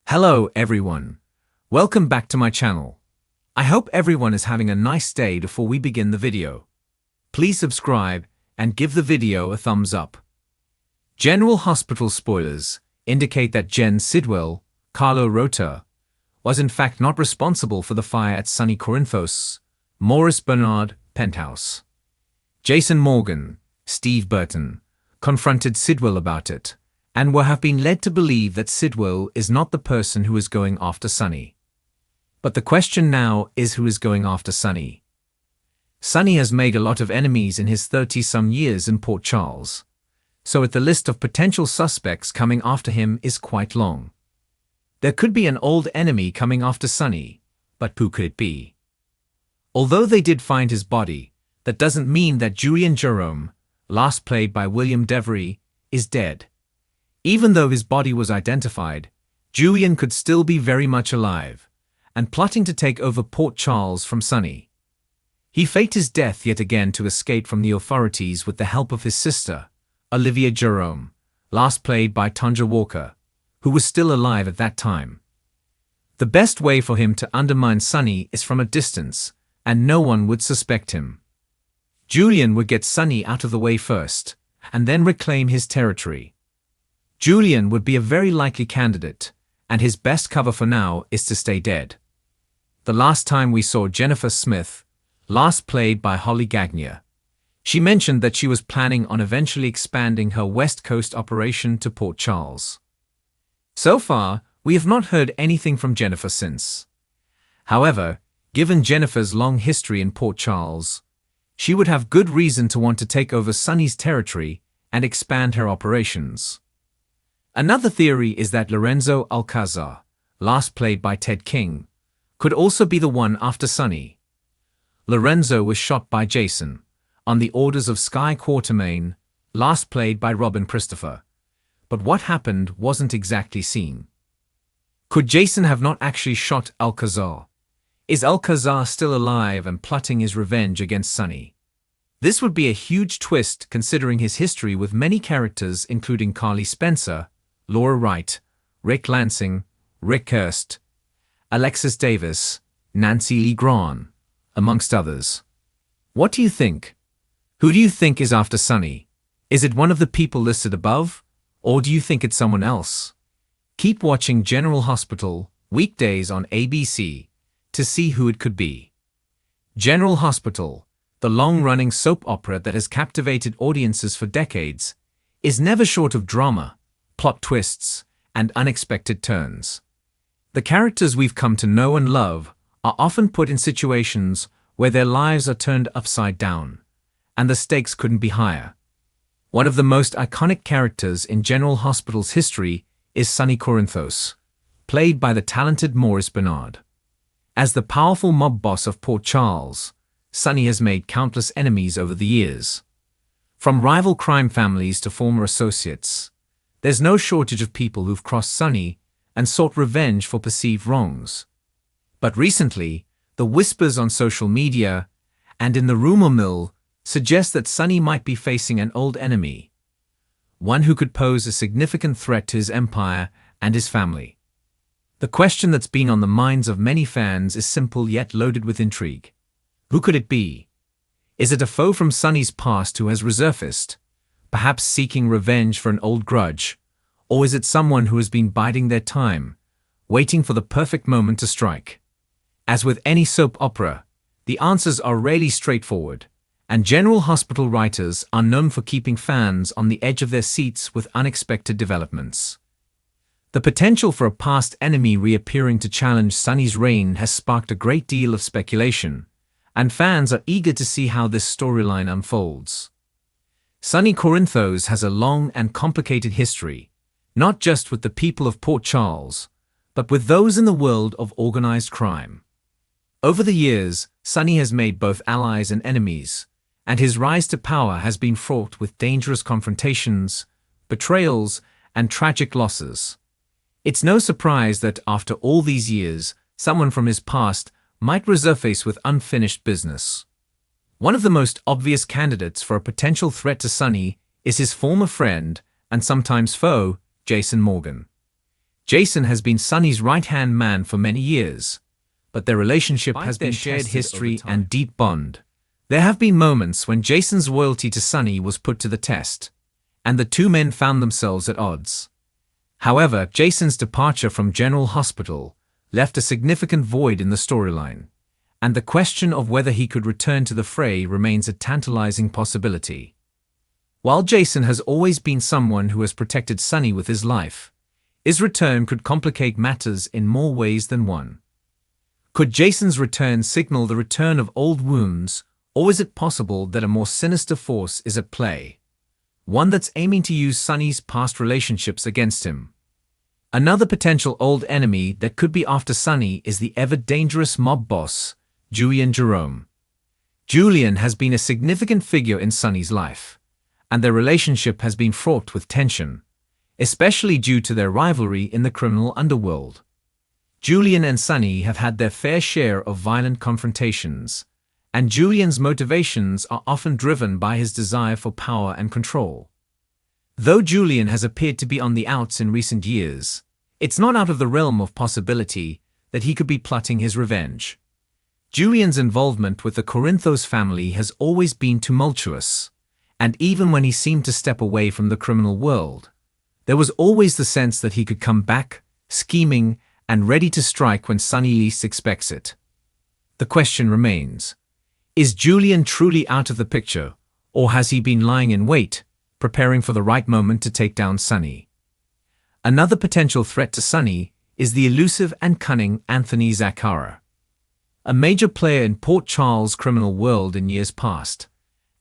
Hello everyone. Welcome back to my channel. I hope everyone is having a nice day before we begin the video. Please subscribe and give the video a thumbs up. General Hospital spoilers indicate that Jen Sidwell, Carlo Rota, was in fact not responsible for the fire at Sonny Corinthos, Morris Bernard penthouse. Jason Morgan, Steve Burton, confronted Sidwell about it, and will have been led to believe that Sidwell is not the person who is going after Sonny. But the question now is who is going after Sonny. Sonny has made a lot of enemies in his 30-some years in Port Charles, so the list of potential suspects coming after him is quite long. There could be an old enemy coming after Sonny, but who could it be? Although they did find his body, that doesn't mean that Julian Jerome, last played by William Devery, is dead. Even though his body was identified, Julian could still be very much alive, and plotting to take over Port Charles from Sonny. He faked his death yet again to escape from the authorities with the help of his sister, Olivia Jerome, last played by Tundra Walker, who was still alive at that time. The best way for him to undermine Sonny is from a distance, and no one would suspect him. Julian would get Sonny out of the way first, and then reclaim his territory. Julian would be a very likely candidate, and his best cover for now is to stay dead. The last time we saw Jennifer Smith, last played by Holly Gagnier, she mentioned that she was planning on eventually expanding her West Coast operation to Port Charles. So far, we have not heard anything from Jennifer since. However, given Jennifer's long history in Port Charles, she would have good reason to want to take over Sonny's territory and expand her operations. Another theory is that Lorenzo Alcazar, last played by Ted King, could also be the one after Sonny. Lorenzo was shot by Jason, on the orders of Sky Quartermain, last played by Robin Christopher, but what happened wasn't exactly seen. Could Jason have not actually shot Alcazar? Is Alcazar still alive and plotting his revenge against Sonny? This would be a huge twist considering his history with many characters including Carly Spencer, Laura Wright, Rick Lansing, Rick Hurst, Alexis Davis, Nancy Lee Grahn, amongst others. What do you think? Who do you think is after Sonny? Is it one of the people listed above, or do you think it's someone else? Keep watching General Hospital, weekdays on ABC, to see who it could be. General Hospital, the long-running soap opera that has captivated audiences for decades, is never short of drama, plot twists, and unexpected turns. The characters we've come to know and love are often put in situations where their lives are turned upside down, and the stakes couldn't be higher. One of the most iconic characters in General Hospital's history is Sonny Corinthos, played by the talented Morris Bernard. As the powerful mob boss of Port Charles, Sonny has made countless enemies over the years. From rival crime families to former associates, there's no shortage of people who've crossed Sonny and sought revenge for perceived wrongs. But recently, the whispers on social media and in the rumor mill suggest that Sonny might be facing an old enemy, one who could pose a significant threat to his empire and his family. The question that's been on the minds of many fans is simple yet loaded with intrigue. Who could it be? Is it a foe from Sonny's past who has resurfaced, perhaps seeking revenge for an old grudge, or is it someone who has been biding their time, waiting for the perfect moment to strike? As with any soap opera, the answers are rarely straightforward, and General Hospital writers are known for keeping fans on the edge of their seats with unexpected developments. The potential for a past enemy reappearing to challenge Sonny's reign has sparked a great deal of speculation, and fans are eager to see how this storyline unfolds. Sonny Corinthos has a long and complicated history, not just with the people of Port Charles, but with those in the world of organized crime. Over the years, Sonny has made both allies and enemies, and his rise to power has been fraught with dangerous confrontations, betrayals, and tragic losses. It's no surprise that after all these years, someone from his past might resurface with unfinished business. One of the most obvious candidates for a potential threat to Sonny is his former friend, and sometimes foe, Jason Morgan. Jason has been Sonny's right-hand man for many years, but their relationship has been shared history and deep bond. There have been moments when Jason's loyalty to Sonny was put to the test, and the two men found themselves at odds. However, Jason's departure from General Hospital left a significant void in the storyline, and the question of whether he could return to the fray remains a tantalizing possibility. While Jason has always been someone who has protected Sonny with his life, his return could complicate matters in more ways than one. Could Jason's return signal the return of old wounds, or is it possible that a more sinister force is at play? One that's aiming to use Sonny's past relationships against him. Another potential old enemy that could be after Sonny is the ever-dangerous mob boss, Julian Jerome. Julian has been a significant figure in Sonny's life, and their relationship has been fraught with tension, especially due to their rivalry in the criminal underworld. Julian and Sonny have had their fair share of violent confrontations, and Julian's motivations are often driven by his desire for power and control. Though Julian has appeared to be on the outs in recent years, it's not out of the realm of possibility that he could be plotting his revenge. Julian's involvement with the Corinthos family has always been tumultuous, and even when he seemed to step away from the criminal world, there was always the sense that he could come back, scheming and ready to strike when Sonny least expects it. The question remains, is Julian truly out of the picture, or has he been lying in wait, preparing for the right moment to take down Sonny? Another potential threat to Sonny is the elusive and cunning Anthony Zacchara. A major player in Port Charles' criminal world in years past,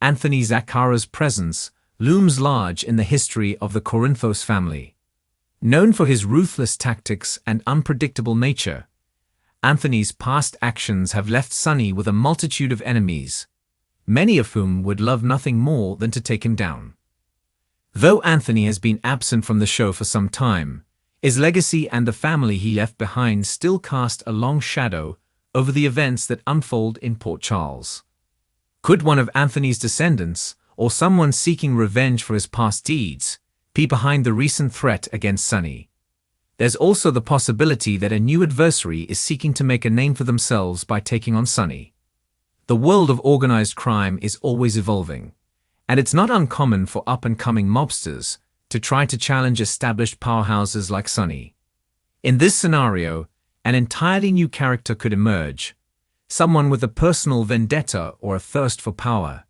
Anthony Zacchara's presence looms large in the history of the Corinthos family. Known for his ruthless tactics and unpredictable nature, Anthony's past actions have left Sonny with a multitude of enemies, many of whom would love nothing more than to take him down. Though Anthony has been absent from the show for some time, his legacy and the family he left behind still cast a long shadow over the events that unfold in Port Charles. Could one of Anthony's descendants, or someone seeking revenge for his past deeds, be behind the recent threat against Sonny? There's also the possibility that a new adversary is seeking to make a name for themselves by taking on Sonny. The world of organized crime is always evolving, and it's not uncommon for up-and-coming mobsters to try to challenge established powerhouses like Sonny. In this scenario, an entirely new character could emerge, someone with a personal vendetta or a thirst for power,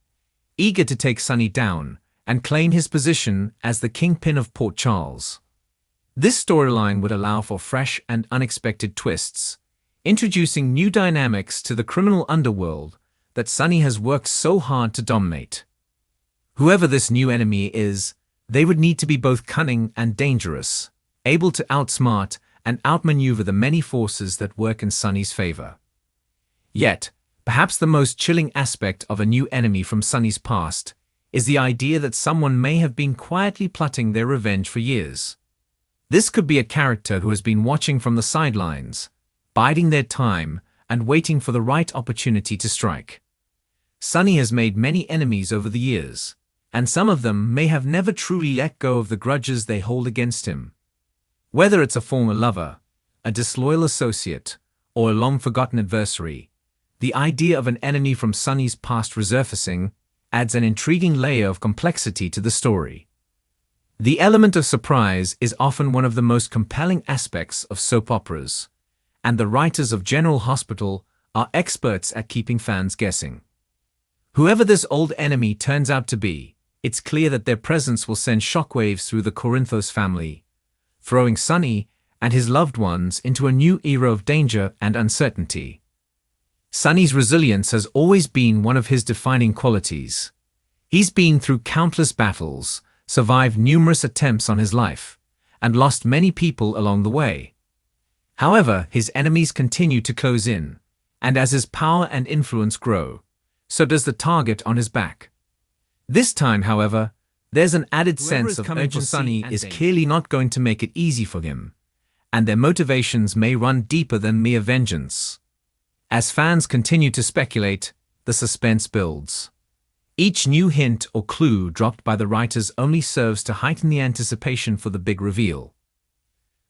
eager to take Sonny down and claim his position as the kingpin of Port Charles. This storyline would allow for fresh and unexpected twists, introducing new dynamics to the criminal underworld that Sonny has worked so hard to dominate. Whoever this new enemy is, they would need to be both cunning and dangerous, able to outsmart and outmaneuver the many forces that work in Sonny's favor. Yet, perhaps the most chilling aspect of a new enemy from Sonny's past is the idea that someone may have been quietly plotting their revenge for years. This could be a character who has been watching from the sidelines, biding their time and waiting for the right opportunity to strike. Sonny has made many enemies over the years, and some of them may have never truly let go of the grudges they hold against him. Whether it's a former lover, a disloyal associate, or a long-forgotten adversary, the idea of an enemy from Sonny's past resurfacing adds an intriguing layer of complexity to the story. The element of surprise is often one of the most compelling aspects of soap operas, and the writers of General Hospital are experts at keeping fans guessing. Whoever this old enemy turns out to be, it's clear that their presence will send shockwaves through the Corinthos family, throwing Sonny and his loved ones into a new era of danger and uncertainty. Sonny's resilience has always been one of his defining qualities. He's been through countless battles, survived numerous attempts on his life, and lost many people along the way. However, his enemies continue to close in, and as his power and influence grow, so does the target on his back. This time, however, there's an added sense of urgency. Sonny is clearly not going to make it easy for him, and their motivations may run deeper than mere vengeance. As fans continue to speculate, the suspense builds. Each new hint or clue dropped by the writers only serves to heighten the anticipation for the big reveal.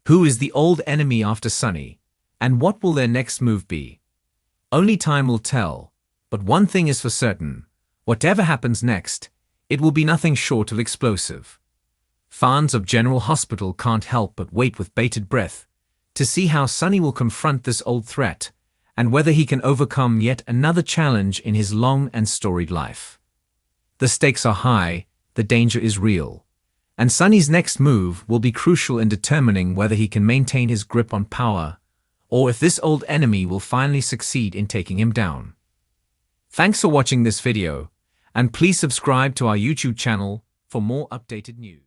Who is the old enemy after Sonny? And what will their next move be? Only time will tell, but one thing is for certain. Whatever happens next, it will be nothing short of explosive. Fans of General Hospital can't help but wait with bated breath to see how Sonny will confront this old threat and whether he can overcome yet another challenge in his long and storied life. The stakes are high, the danger is real, and Sonny's next move will be crucial in determining whether he can maintain his grip on power or if this old enemy will finally succeed in taking him down. Thanks for watching this video, and please subscribe to our YouTube channel for more updated news.